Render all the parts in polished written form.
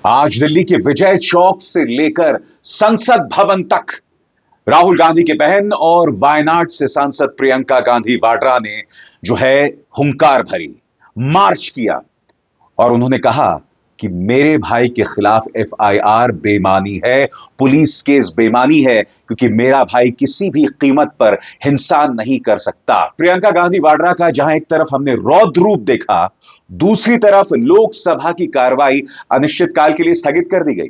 आज दिल्ली के विजय चौक से लेकर संसद भवन तक राहुल गांधी के बहन और वायनाड से सांसद प्रियंका गांधी वाड्रा ने जो है हुंकार भरी, मार्च किया और उन्होंने कहा कि मेरे भाई के खिलाफ एफआईआर बेमानी है, पुलिस केस बेमानी है, क्योंकि मेरा भाई किसी भी कीमत पर हिंसा नहीं कर सकता। प्रियंका गांधी वाड्रा का जहां एक तरफ हमने रौद्र रूप देखा, दूसरी तरफ लोकसभा की कार्रवाई अनिश्चितकाल के लिए स्थगित कर दी गई।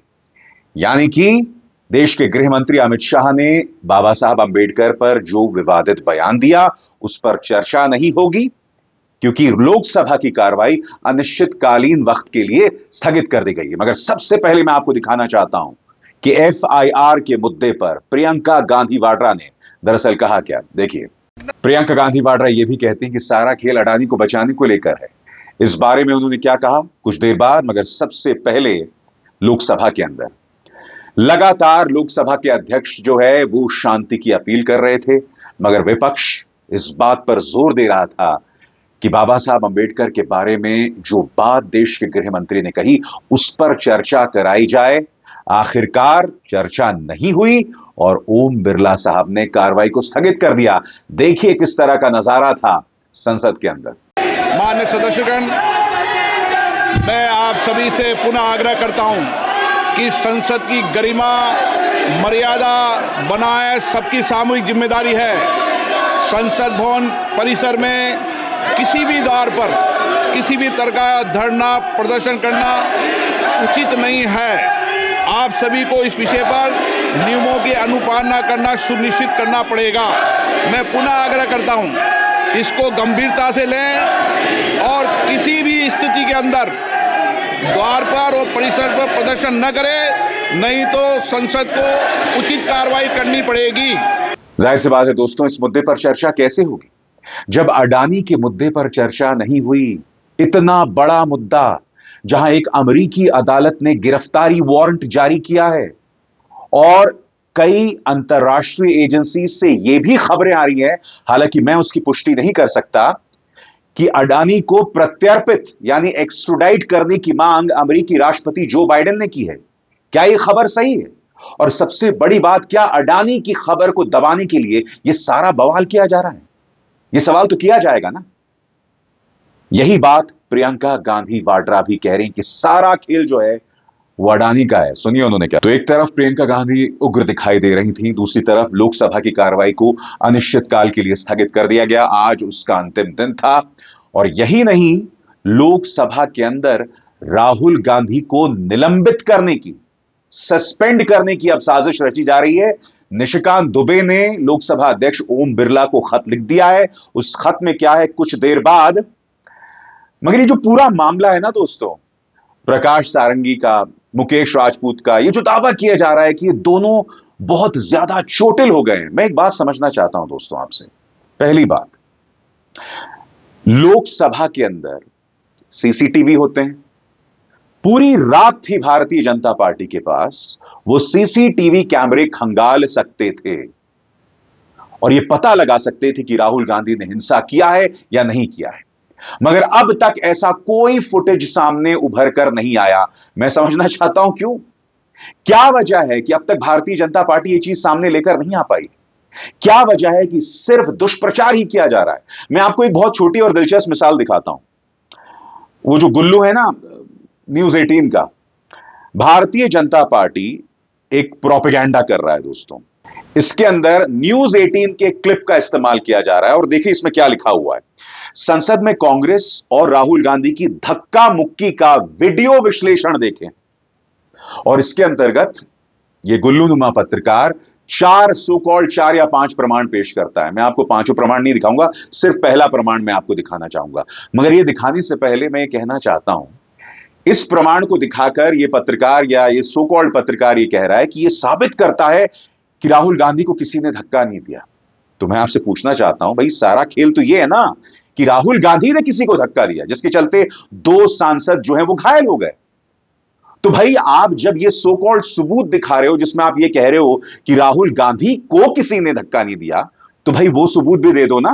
यानी कि देश के गृह मंत्री अमित शाह ने बाबा साहब अंबेडकर पर जो विवादित बयान दिया, उस पर चर्चा नहीं होगी, क्योंकि लोकसभा की कार्रवाई अनिश्चितकालीन वक्त के लिए स्थगित कर दी गई है। मगर सबसे पहले मैं आपको दिखाना चाहता हूं कि एफआईआर के मुद्दे पर प्रियंका गांधी वाड्रा ने दरअसल कहा क्या। देखिए, प्रियंका गांधी वाड्रा यह भी कहती हैं कि सारा खेल अडानी को बचाने को लेकर है। इस बारे में उन्होंने क्या कहा कुछ देर बाद, मगर सबसे पहले लोकसभा के अंदर लगातार लोकसभा के अध्यक्ष जो है वो शांति की अपील कर रहे थे, मगर विपक्ष इस बात पर जोर दे रहा था कि बाबा साहब अंबेडकर के बारे में जो बात देश के गृह मंत्री ने कही उस पर चर्चा कराई जाए। आखिरकार चर्चा नहीं हुई और ओम बिरला साहब ने कार्रवाई को स्थगित कर दिया। देखिए किस तरह का नजारा था संसद के अंदर। माननीय सदस्यगण, मैं आप सभी से पुनः आग्रह करता हूं कि संसद की गरिमा मर्यादा बनाए सबकी सामूहिक जिम्मेदारी है। संसद भवन परिसर में किसी भी द्वार पर किसी भी तरह का धरना प्रदर्शन करना उचित नहीं है। आप सभी को इस विषय पर नियमों की अनुपालना करना सुनिश्चित करना पड़ेगा। मैं पुनः आग्रह करता हूं, इसको गंभीरता से लें और किसी भी स्थिति के अंदर द्वार पर और परिसर पर प्रदर्शन न करें, नहीं तो संसद को उचित कार्रवाई करनी पड़ेगी। जाहिर सी बात है दोस्तों, इस मुद्दे पर चर्चा कैसे होगी जब अडानी के मुद्दे पर चर्चा नहीं हुई। इतना बड़ा मुद्दा जहां एक अमेरिकी अदालत ने गिरफ्तारी वारंट जारी किया है और कई अंतरराष्ट्रीय एजेंसी से यह भी खबरें आ रही हैं, हालांकि मैं उसकी पुष्टि नहीं कर सकता, कि अडानी को प्रत्यर्पित यानी एक्स्ट्राडाइट करने की मांग अमेरिकी राष्ट्रपति जो बाइडेन ने की है। क्या यह खबर सही है? और सबसे बड़ी बात, क्या अडानी की खबर को दबाने के लिए यह सारा बवाल किया जा रहा है? यह सवाल तो किया जाएगा ना। यही बात प्रियंका गांधी वाड्रा भी कह रही कि सारा खेल जो है वो अडानी का है। सुनिए उन्होंने क्या। तो एक तरफ प्रियंका गांधी उग्र दिखाई दे रही थी, दूसरी तरफ लोकसभा की कार्रवाई को अनिश्चितकाल के लिए स्थगित कर दिया गया। आज उसका अंतिम दिन था और यही नहीं, लोकसभा के अंदर राहुल गांधी को निलंबित करने की, सस्पेंड करने की अब साजिश रची जा रही है। निशिकांत दुबे ने लोकसभा अध्यक्ष ओम बिरला को खत लिख दिया है। उस खत में क्या है कुछ देर बाद, मगर ये जो पूरा मामला है ना दोस्तों, प्रकाश सारंगी का, मुकेश राजपूत का, ये जो दावा किया जा रहा है कि ये दोनों बहुत ज्यादा चोटिल हो गए हैं। मैं एक बात समझना चाहता हूं दोस्तों आपसे। पहली बात, लोकसभा के अंदर सीसीटीवी होते हैं। पूरी रात थी भारतीय जनता पार्टी के पास, वो सीसीटीवी कैमरे खंगाल सकते थे और यह पता लगा सकते थे कि राहुल गांधी ने हिंसा किया है या नहीं किया है। मगर अब तक ऐसा कोई फुटेज सामने उभर कर नहीं आया। मैं समझना चाहता हूं क्यों? क्या वजह है कि अब तक भारतीय जनता पार्टी यह चीज सामने लेकर नहीं आ पाई? क्या वजह है कि सिर्फ दुष्प्रचार ही किया जा रहा है? मैं आपको एक बहुत छोटी और दिलचस्प मिसाल दिखाता हूं। वो जो गुल्लू है ना न्यूज 18 का, भारतीय जनता पार्टी एक प्रोपेगेंडा कर रहा है दोस्तों। इसके अंदर न्यूज 18 के क्लिप का इस्तेमाल किया जा रहा है और देखिए इसमें क्या लिखा हुआ है। संसद में कांग्रेस और राहुल गांधी की धक्का मुक्की का वीडियो विश्लेषण देखें। और इसके अंतर्गत यह गुल्लूनुमा पत्रकार चार या पांच प्रमाण पेश करता है। मैं आपको पांचों प्रमाण नहीं दिखाऊंगा, सिर्फ पहला प्रमाण मैं आपको दिखाना चाहूंगा। मगर यह दिखाने से पहले मैं कहना चाहता हूं, इस प्रमाण को दिखाकर यह पत्रकार या ये सो कॉल्ड पत्रकार यह कह रहा है कि यह साबित करता है कि राहुल गांधी को किसी ने धक्का नहीं दिया। तो मैं आपसे पूछना चाहता हूं, भाई सारा खेल तो यह है ना कि राहुल गांधी ने किसी को धक्का दिया, जिसके चलते दो सांसद जो हैं वो घायल हो गए। तो भाई आप जब ये सो कॉल्ड सबूत दिखा रहे हो जिसमें आप ये कह रहे हो कि राहुल गांधी को किसी ने धक्का नहीं दिया, तो भाई वो सबूत भी दे दो ना।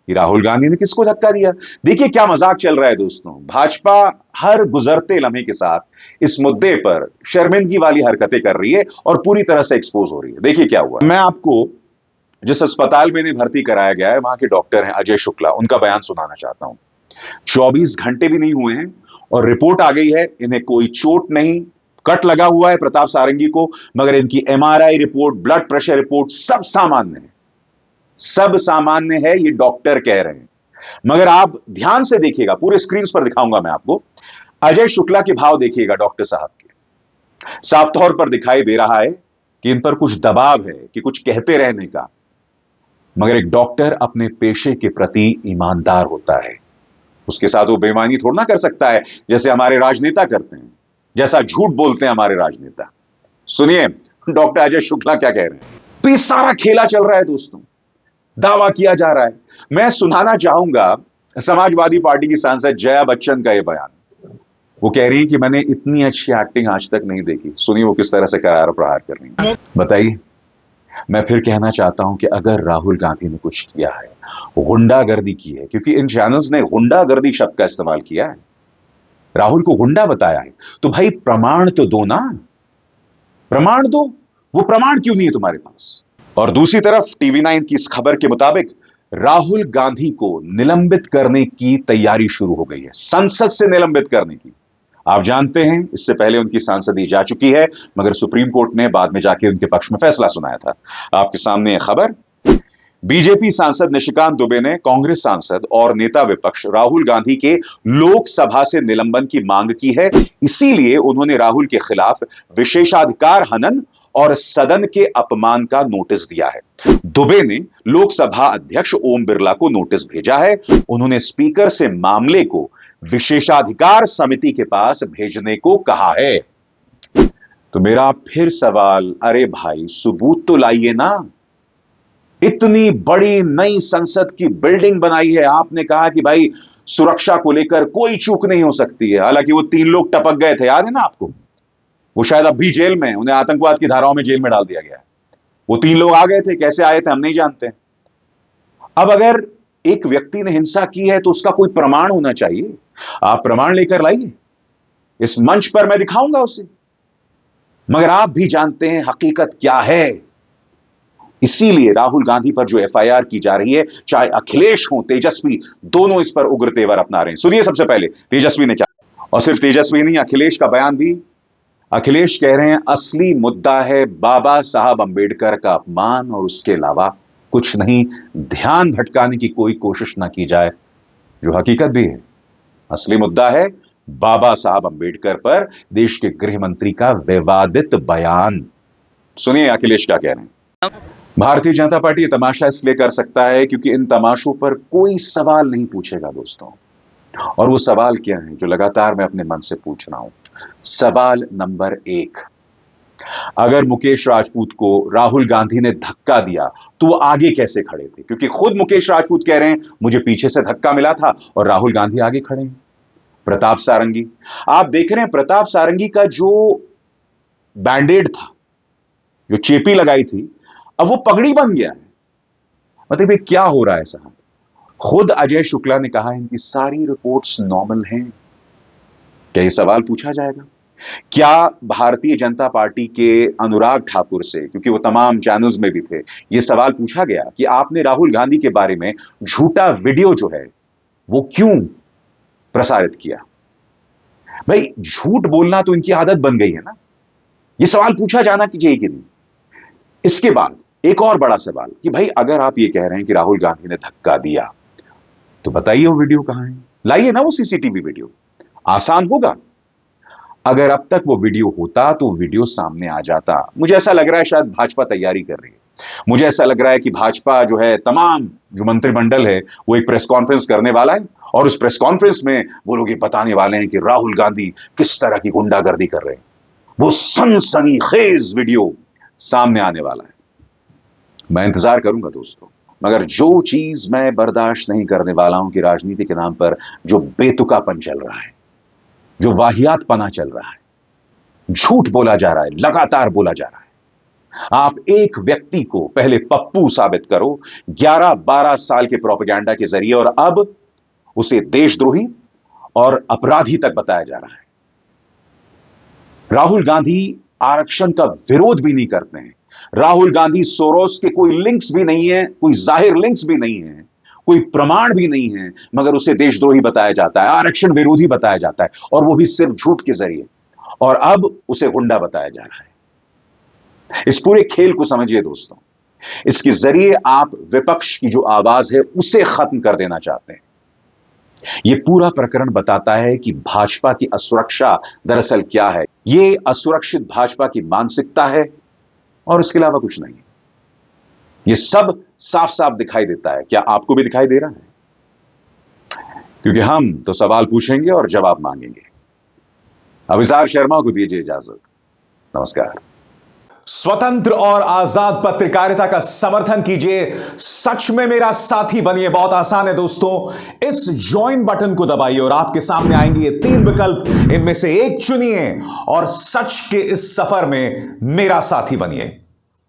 कि राहुल गांधी ने किसको धक्का दिया। देखिए क्या मजाक चल रहा है दोस्तों। भाजपा हर गुजरते लम्हे के साथ इस मुद्दे पर शर्मिंदगी वाली हरकतें कर रही है और पूरी तरह से एक्सपोज हो रही है। देखिए क्या हुआ। मैं आपको जिस अस्पताल में इन्हें भर्ती कराया गया है, वहां के डॉक्टर हैं अजय शुक्ला, उनका बयान सुनाना चाहता हूं। 24 घंटे भी नहीं हुए हैं और रिपोर्ट आ गई है, इन्हें कोई चोट नहीं, कट लगा हुआ है प्रताप सारंगी को, मगर इनकी MRI report, blood pressure report सब सामान्य है, सब सामान्य है, ये डॉक्टर कह रहे हैं। मगर आप ध्यान से देखिएगा, पूरे स्क्रीन पर दिखाऊंगा मैं आपको, अजय शुक्ला के भाव देखिएगा डॉक्टर साहब के। साफ तौर पर दिखाई दे रहा है कि इन पर कुछ दबाव है कि कुछ कहते रहने का, मगर एक डॉक्टर अपने पेशे के प्रति ईमानदार होता है, उसके साथ वो बेईमानी थोड़ा ना कर सकता है जैसे हमारे राजनेता करते हैं, जैसा झूठ बोलते हैं हमारे राजनेता। सुनिए डॉक्टर अजय शुक्ला क्या कह रहे हैं। तो ये सारा खेला चल रहा है दोस्तों, दावा किया जा रहा है। मैं सुनाना चाहूंगा समाजवादी पार्टी की सांसद जया बच्चन का यह बयान। वो कह रही है कि मैंने इतनी अच्छी एक्टिंग आज तक नहीं देखी। सुनिए वो किस तरह से करार प्रहार कर रही है। बताइए, मैं फिर कहना चाहता हूं कि अगर राहुल गांधी ने कुछ किया है, गुंडागर्दी की है, क्योंकि इन चैनल्स ने गुंडागर्दी शब्द का इस्तेमाल किया है, राहुल को गुंडा बताया है, तो भाई प्रमाण तो दो ना, प्रमाण दो। वो प्रमाण क्यों नहीं है तुम्हारे पास। और दूसरी तरफ टीवी 9 की इस खबर के मुताबिक राहुल गांधी को निलंबित करने की तैयारी शुरू हो गई है, संसद से निलंबित करने की। आप जानते हैं इससे पहले उनकी सांसदी जा चुकी है, मगर सुप्रीम कोर्ट ने बाद में जाके उनके पक्ष में फैसला सुनाया था। आपके सामने खबर। बीजेपी सांसद निशिकांत दुबे ने कांग्रेस सांसद और नेता विपक्ष राहुल गांधी के लोकसभा से निलंबन की मांग की है। इसीलिए उन्होंने राहुल के खिलाफ विशेषाधिकार हनन और सदन के अपमान का नोटिस दिया है। दुबे ने लोकसभा अध्यक्ष ओम बिरला को नोटिस भेजा है। उन्होंने स्पीकर से मामले को विशेषाधिकार समिति के पास भेजने को कहा है। तो मेरा फिर सवाल, अरे भाई सबूत तो लाइए ना। इतनी बड़ी नई संसद की बिल्डिंग बनाई है, आपने कहा कि भाई सुरक्षा को लेकर कोई चूक नहीं हो सकती है। हालांकि वो 3 लोग टपक गए थे, याद है ना आपको। वो शायद अब भी जेल में, उन्हें आतंकवाद की धाराओं में जेल में डाल दिया गया है। वो 3 लोग आ गए थे, कैसे आए थे हम नहीं जानते। अब अगर एक व्यक्ति ने हिंसा की है तो उसका कोई प्रमाण होना चाहिए। आप प्रमाण लेकर लाइए, इस मंच पर मैं दिखाऊंगा उसे। मगर आप भी जानते हैं हकीकत क्या है। इसीलिए राहुल गांधी पर जो एफआईआर की जा रही है, चाहे अखिलेश हो तेजस्वी, दोनों इस पर उग्र तेवर अपना रहे हैं। सुनिए सबसे पहले तेजस्वी ने क्या, और सिर्फ तेजस्वी नहीं, अखिलेश का बयान भी। अखिलेश कह रहे हैं असली मुद्दा है बाबा साहब अंबेडकर का अपमान और उसके अलावा कुछ नहीं। ध्यान भटकाने की कोई कोशिश ना की जाए, जो हकीकत भी है। असली मुद्दा है बाबा साहब अंबेडकर पर देश के गृह मंत्री का विवादित बयान। सुनिए अखिलेश क्या कह रहे हैं। भारतीय जनता पार्टी ये तमाशा इसलिए कर सकता है क्योंकि इन तमाशों पर कोई सवाल नहीं पूछेगा दोस्तों। और वो सवाल क्या है जो लगातार मैं अपने मन से पूछ रहा हूं। सवाल नंबर 1, अगर मुकेश राजपूत को राहुल गांधी ने धक्का दिया तो वो आगे कैसे खड़े थे, क्योंकि खुद मुकेश राजपूत कह रहे हैं मुझे पीछे से धक्का मिला था और राहुल गांधी आगे खड़े हैं। प्रताप सारंगी, आप देख रहे हैं प्रताप सारंगी का जो बैंडेड था, जो चेपी लगाई थी, अब वो पगड़ी बन गया है। मतलब ये क्या हो रहा है साहब। खुद अजय शुक्ला ने कहा इनकी सारी रिपोर्ट्स नॉर्मल हैं। क्या ये सवाल पूछा जाएगा? क्या भारतीय जनता पार्टी के अनुराग ठाकुर से, क्योंकि वो तमाम चैनल्स में भी थे, यह सवाल पूछा गया कि आपने राहुल गांधी के बारे में झूठा वीडियो जो है वो क्यों प्रसारित किया? भाई झूठ बोलना तो इनकी आदत बन गई है ना। यह सवाल पूछा जाना चाहिए कि नहीं। इसके बाद एक और बड़ा सवाल कि भाई अगर आप ये कह रहे हैं कि राहुल गांधी ने धक्का दिया तो बताइए वो वीडियो कहां है, लाइए ना वो सीसीटीवी वीडियो। आसान होगा। अगर अब तक वो वीडियो होता तो वीडियो सामने आ जाता। मुझे ऐसा लग रहा है शायद भाजपा तैयारी कर रही है। मुझे ऐसा लग रहा है कि भाजपा जो है, तमाम जो मंत्रिमंडल है, वो एक प्रेस कॉन्फ्रेंस करने वाला है और उस प्रेस कॉन्फ्रेंस में वो लोग ये बताने वाले हैं कि राहुल गांधी किस तरह की गुंडागर्दी कर रहे हैं। वो सनसनीखेज वीडियो सामने आने वाला है। मैं इंतजार करूंगा दोस्तों। मगर जो चीज मैं बर्दाश्त नहीं करने वाला हूं कि राजनीति के नाम पर जो बेतुकापन चल रहा है, जो वाहियातपना चल रहा है, झूठ बोला जा रहा है, लगातार बोला जा रहा है, आप एक व्यक्ति को पहले पप्पू साबित करो 11-12 साल के प्रोपेगेंडा के जरिए, और अब उसे देशद्रोही और अपराधी तक बताया जा रहा है। राहुल गांधी आरक्षण का विरोध भी नहीं करते हैं। राहुल गांधी सोरोस के कोई लिंक्स भी नहीं है, कोई जाहिर लिंक्स भी नहीं है, कोई प्रमाण भी नहीं है, मगर उसे देशद्रोही बताया जाता है, आरक्षण विरोधी बताया जाता है, और वो भी सिर्फ झूठ के जरिए। और अब उसे गुंडा बताया जा रहा है। इस पूरे खेल को समझिए दोस्तों, इसके जरिए आप विपक्ष की जो आवाज है उसे खत्म कर देना चाहते हैं। यह पूरा प्रकरण बताता है कि भाजपा की असुरक्षा दरअसल क्या है। यह असुरक्षित भाजपा की मानसिकता है और इसके अलावा कुछ नहीं। यह सब साफ साफ दिखाई देता है। क्या आपको भी दिखाई दे रहा है? क्योंकि हम तो सवाल पूछेंगे और जवाब मांगेंगे। अभिसार शर्मा को दीजिए इजाजत। नमस्कार। स्वतंत्र और आजाद पत्रकारिता का समर्थन कीजिए, सच में मेरा साथी बनिए। बहुत आसान है दोस्तों, इस ज्वाइन बटन को दबाइए और आपके सामने आएंगे ये 3 विकल्प, इनमें से एक चुनिए और सच के इस सफर में मेरा साथी बनिए।